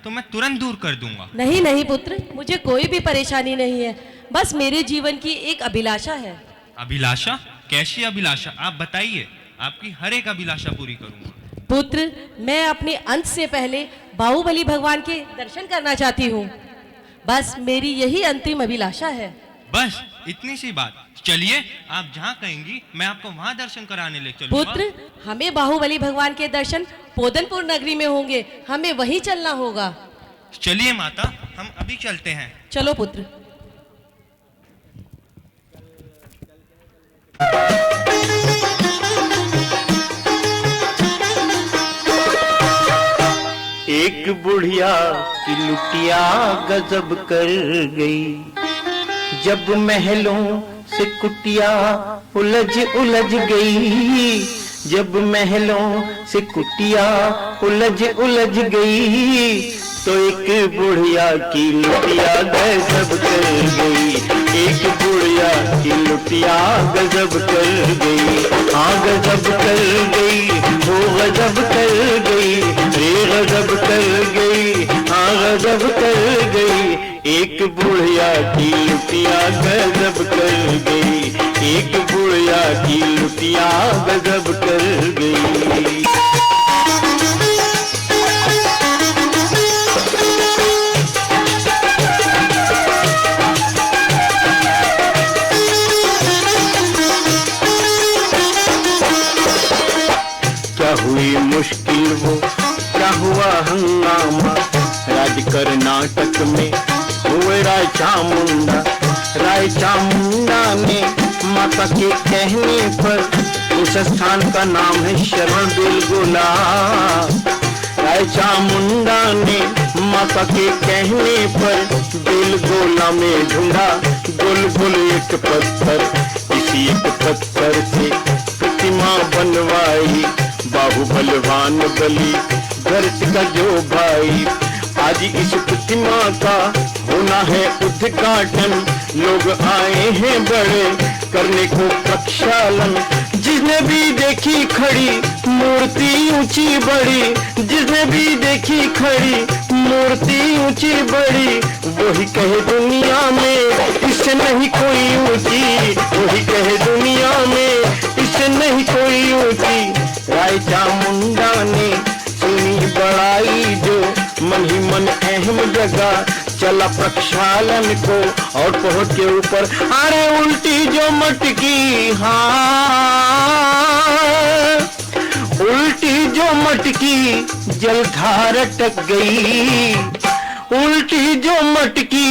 तो मैं तुरंत दूर कर दूंगा। नहीं नहीं पुत्र, मुझे कोई भी परेशानी नहीं है, बस मेरे जीवन की एक अभिलाषा है। अभिलाषा? कैसी अभिलाषा? आप बताइए, आपकी हर एक अभिलाषा पूरी करूंगा। पुत्र, मैं अपने अंत से पहले बाहुबली भगवान के दर्शन करना चाहती हूँ। बस मेरी यही अंतिम अभिलाषा है। बस इतनी सी बात? चलिए, आप जहाँ कहेंगी मैं आपको वहाँ दर्शन कराने ले चलूंगा। पुत्र, हमें बाहुबली भगवान के दर्शन पोदनपुर नगरी में होंगे, हमें वहीं चलना होगा। चलिए माता, हम अभी चलते हैं। चलो पुत्र। एक बुढ़िया की लुटिया गजब कर गई, जब महलों से कुटिया उलझ उलझ गई, जब महलों से कुटिया उलझ उलझ गई, तो एक बुढ़िया की लुटिया गजब कर गई, एक बुढ़िया की लुटिया गजब कर गई, हाँ गजब कर गई, वो गजब कर गई, रे गजब कर गई, हाँ गजब कर गई, एक बुढ़िया की लुटिया गजब कर गई, एक बुढ़िया की लुटिया गजब कर गई। क्या हुई मुश्किल वो, क्या हुआ हंगामा, राज कर्नाटक में हुए राय चामुंडा, राय चामुंडा ने माता के कहने पर, उस स्थान का नाम है शरण बेलगोला, राय चामुंडा ने माता के कहने पर बेलगोला में ढूंढा गोल गोल एक पत्थर, इसी एक पत्थर से प्रतिमा बनवाई, बाहुबलवान बलि भरत का जो भाई, आज इस प्रतिमा का होना है उद्घाटन, लोग आए हैं बड़े करने को प्रक्षालन, जिसने भी देखी खड़ी मूर्ति ऊंची बड़ी, जिसने भी देखी खड़ी मूर्ति ऊंची बड़ी, वही कहे दुनिया में इससे नहीं कोई ऊंची, वही कहे दुनिया में इससे नहीं कोई ऊंची, राय चामुंडा ने सुनी बड़ाई जो मन ही मन अहम जगह, चला प्रक्षालन को और पहुंच के ऊपर, अरे उल्टी जो मटकी, हाँ उल्टी जो मटकी जलधार अटक गई, उल्टी जो मटकी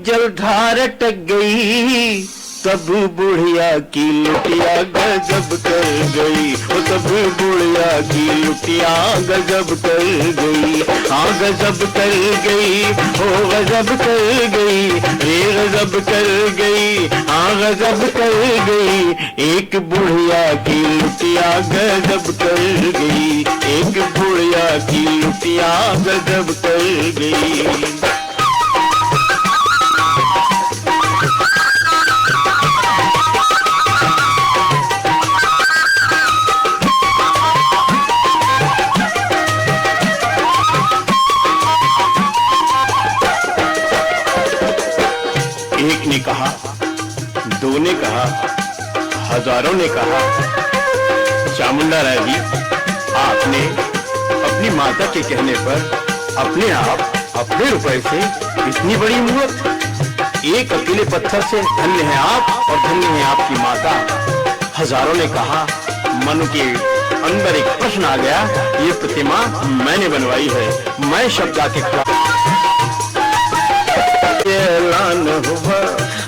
जलधार अटक गई, तब बुढ़िया की लुटिया गजब कर गई, वो तब बुढ़िया की लुटिया गजब कर गई, हाँ गजब कर गई, हो गजब कर गई, रे गजब कर गई, हाँ गजब कर गई, एक बुढ़िया की लुटिया गजब कर गई, एक बुढ़िया की लुटिया गजब कर गई। एक ने कहा, दो ने कहा, हजारों ने कहा, चामुंडा राय जी, आपने अपनी माता के कहने पर अपने आप अपने रुपए से इतनी बड़ी मूर्त, एक अकेले पत्थर से धन्य है आप और धन्य है आपकी माता। हजारों ने कहा, मन के अंदर एक प्रश्न आ गया, ये प्रतिमा मैंने बनवाई है, मैं शब्द आके ऐलान हुआ,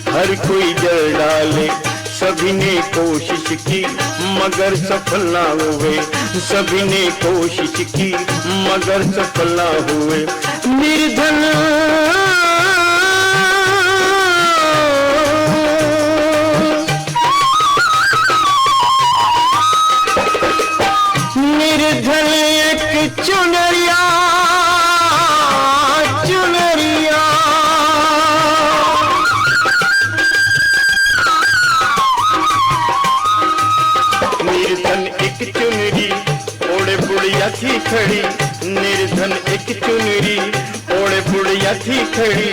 हर कोई जल डाले, सभी ने कोशिश की मगर सफल ना हुए, सभी ने कोशिश की मगर सफल ना हुए, निर्धन निर्धन एक चुनरिया चुनरिया, निर्धन एक चुनरी ओढ़े बुढ़िया थी खड़ी, निर्धन एक चुनरी बुढ़िया थी खड़ी,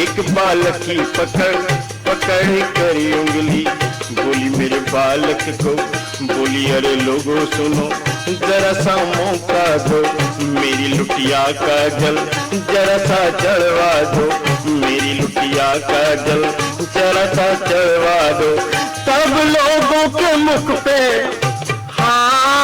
एक बालक की पकड़ कर उंगली, बोली मेरे बालक को, बोली अरे लोगों सुनो, जरा सा मौका दो, मेरी लुटिया का जल जरा सा चढ़वा दो, मेरी लुटिया का जल जरा सा चढ़वा दो। तब लोगों के मुख पे, हाँ,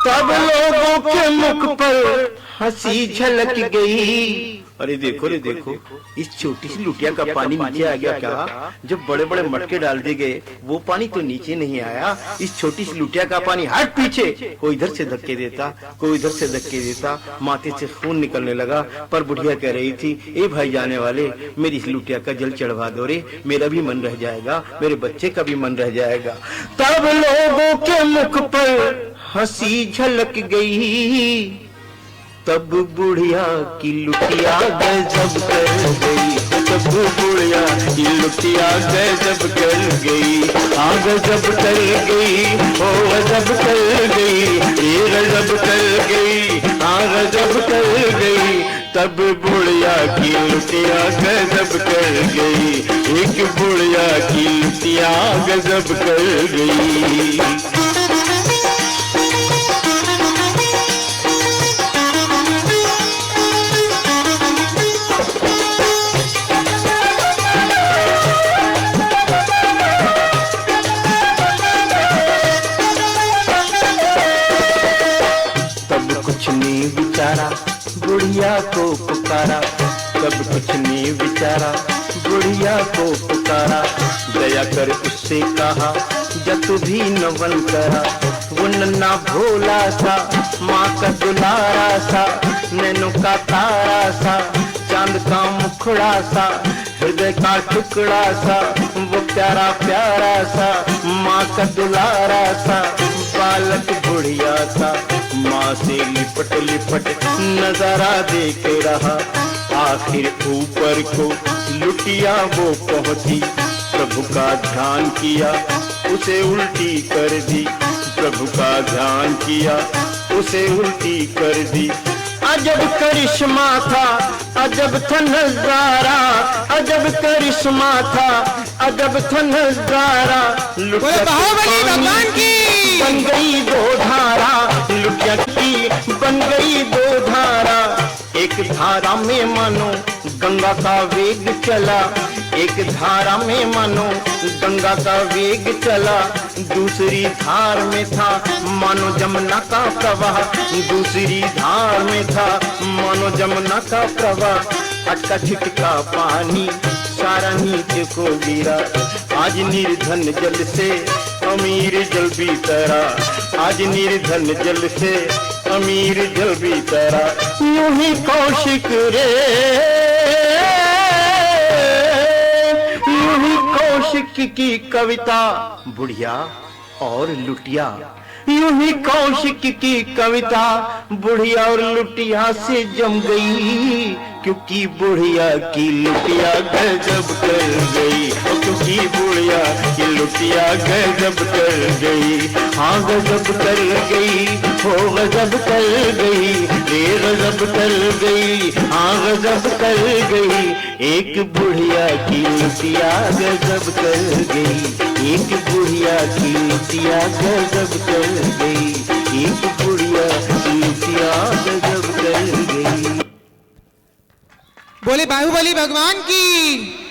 तब लोगों के मुख पर हंसी झलक गई। अरे देखो रे देखो, इस छोटी सी लुटिया का पानी नीचे आ गया क्या? जब बड़े बड़े मटके डाल दिए गए वो पानी तो नीचे नहीं आया, इस छोटी सी लुटिया का पानी हट पीछे, कोई इधर से धक्के देता, कोई इधर से धक्के देता, माथे से खून निकलने लगा। पर बुढ़िया कह रही थी, ए भाई जाने वाले, मेरी इस लुटिया का जल चढ़वा दो रे, मेरा भी मन रह जाएगा, मेरे बच्चे का भी मन रह जाएगा। तब लोगों के मुख पर हंसी झलक गई, तब बुढ़िया की लुटिया गजब कर गई, तब बुढ़िया की लुटिया गजब कर गई, हाँ गजब कर गई, ओ गजब कर गई, ये गजब कर गई, हाँ गजब कर गई। तब बुढ़िया की लुटिया गजब कर गई, एक बुढ़िया की लुटिया गजब कर गई। विचारा बुढ़िया को पुकारा, तब कुछ नहीं विचारा बुढ़िया को पुकारा, दया कर उससे कहा जब भी नवन करा, वो नन्ना भोला सा, माँ का दुलारा सा, नैनों का तारा सा, चांद का मुखड़ा सा, हृदय का टुकड़ा सा, वो प्यारा प्यारा सा, माँ का दुलारा सा, बालक बुढ़िया था, माँ से लिपट लिपट नजारा देख रहा। आखिर ऊपर को लुटिया वो पहुंची, प्रभु का ध्यान किया, उसे उल्टी कर दी, प्रभु का ध्यान किया, उसे उल्टी कर दी। अजब करिश्मा था, अजब था नजारा, अजब करिश्मा था, अजब था नजारा। बोले बाहुबली भगवान की बन गई दो धारा, लुटिया की बन गई दो धारा। एक धारा में मानो गंगा का वेग चला, एक धारा में मानो गंगा का वेग चला, दूसरी धार में था मानो जमुना का प्रवाह, दूसरी धार में था मानो जमुना का प्रवाह। अटका छिटका पानी सारा नीचे को गिरा, आज निर्धन जल से अमीर जल भी तरा, आज निर्धन जल से अमीर जल भी तरा। यूं ही कौशिक रे, यूं ही कौशिक की कविता, बुढ़िया और लुटिया। यूं ही कौशिक की कविता बुढ़िया और लुटिया से जम गई, क्योंकि बुढ़िया की लुटिया गजब कर गई, क्योंकि बुढ़िया की लुटिया गजब कर गई। हाँ गजब कर गई, हो गजब कर गई, ये गजब कर गई, हाँ गजब कर गई। एक बुढ़िया की लुटिया गजब कर गई, एक बुढ़िया की लुटिया गजब कर गई, एक बुढ़िया की लुटिया गजब कर गई। बोले बाहुबली भगवान की।